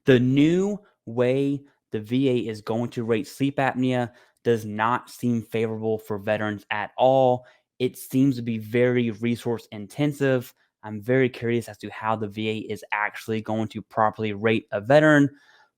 The new way the VA is going to rate sleep apnea does not seem favorable for veterans at all. It seems to be very resource intensive. I'm very curious as to how the VA is actually going to properly rate a veteran,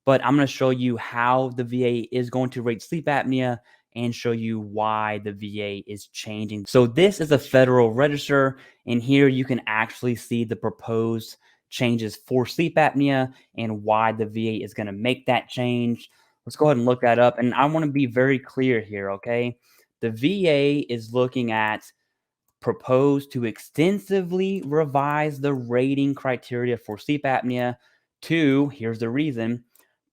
but I'm going to show you how the VA is going to rate sleep apnea and show you why the VA is changing. So this is a Federal Register, and here you can actually see the proposed changes for sleep apnea and why the VA is going to make that change. Let's go ahead and look that up. And I want to be very clear here, okay? The VA is looking at proposed to extensively revise the rating criteria for sleep apnea to, here's the reason,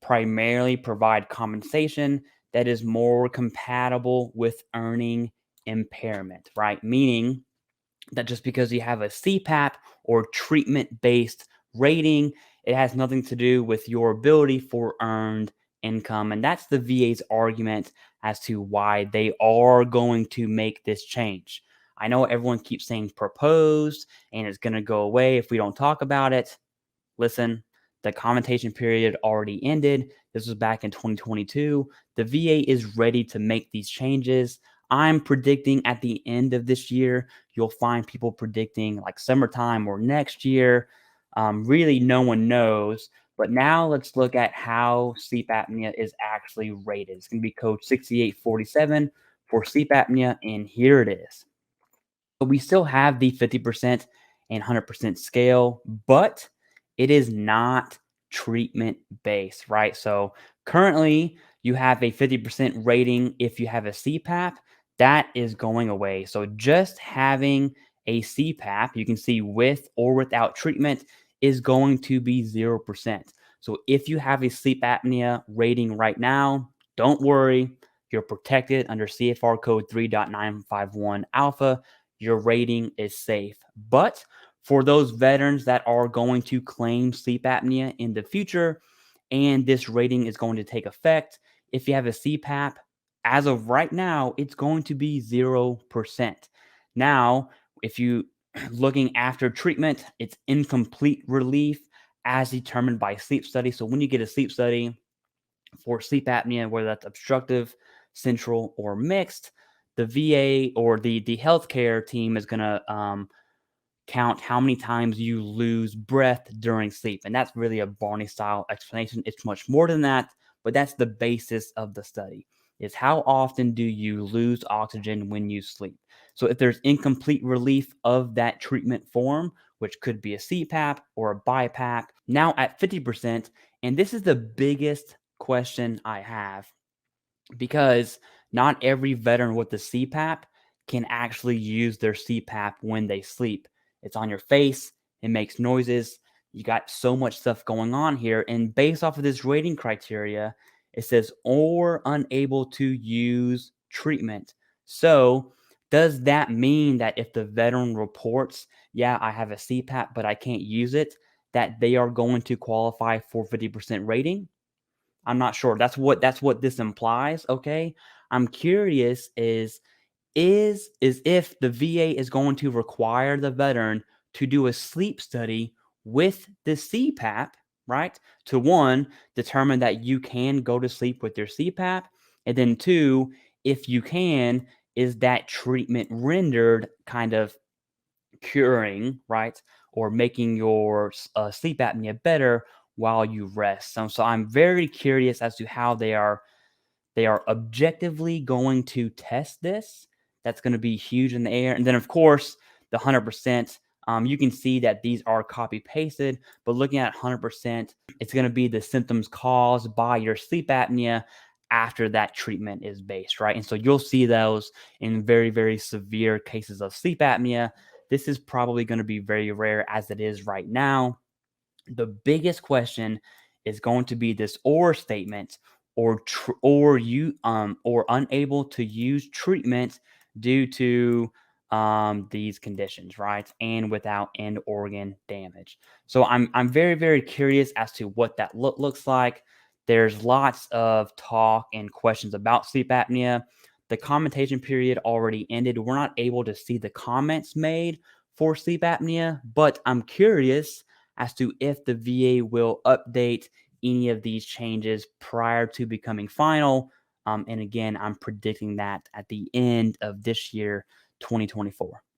primarily provide compensation that is more compatible with earning impairment, right? Meaning that just because you have a CPAP or treatment-based rating, it has nothing to do with your ability for earned income. And that's the VA's argument as to why they are going to make this change. I know everyone keeps saying proposed and it's going to go away if we don't talk about it. Listen, the commentation period already ended. This was back in 2022. The VA is ready to make these changes. I'm predicting at the end of this year, you'll find people predicting like summertime or next year. Really, no one knows. But now let's look at how sleep apnea is actually rated. It's going to be code 6847 for sleep apnea, and here it is. But we still have the 50% and 100% scale, but it is not treatment based, right? So currently you have a 50% rating if you have a CPAP. That is going away. So just having a CPAP, you can see with or without treatment, is going to be 0%. So if you have a sleep apnea rating right now, don't worry. You're protected under CFR code 3.951 alpha. Your rating is safe. But for those veterans that are going to claim sleep apnea in the future, and this rating is going to take effect, if you have a CPAP, as of right now, it's going to be 0%. Now, if you looking after treatment, it's incomplete relief as determined by sleep study. So when you get a sleep study for sleep apnea, whether that's obstructive, central, or mixed, the VA or the healthcare team is going to count how many times you lose breath during sleep. And that's really a Barney style explanation. It's much more than that, but that's the basis of the study is how often do you lose oxygen when you sleep? So if there's incomplete relief of that treatment form, which could be a CPAP or a BiPAP, now at 50%, and this is the biggest question I have because not every veteran with the CPAP can actually use their CPAP when they sleep. It's on your face, it makes noises. You got so much stuff going on here. And based off of this rating criteria, it says or unable to use treatment. So, does that mean that if the veteran reports, yeah, I have a CPAP, but I can't use it, that they are going to qualify for 50% rating? I'm not sure. That's what this implies. Okay. I'm curious is if the VA is going to require the veteran to do a sleep study with the CPAP, right? To one, determine that you can go to sleep with your CPAP. And then two, if you can, is that treatment rendered kind of curing, right? Or making your sleep apnea better while you rest. So I'm very curious as to how they are objectively going to test this. That's going to be huge in the air. And then, of course, the 100%, you can see that these are copy pasted, but looking at 100%, it's going to be the symptoms caused by your sleep apnea after that treatment is based, right? And so you'll see those in very, very severe cases of sleep apnea. This is probably going to be very rare as it is right now. The biggest question is going to be this or statement or unable to use treatment due to these conditions, right? And without end organ damage. So I'm very, very curious as to what that looks like. There's lots of talk and questions about sleep apnea. The commentation period already ended. We're not able to see the comments made for sleep apnea, but I'm curious as to if the VA will update any of these changes prior to becoming final. And again, I'm predicting that at the end of this year, 2024.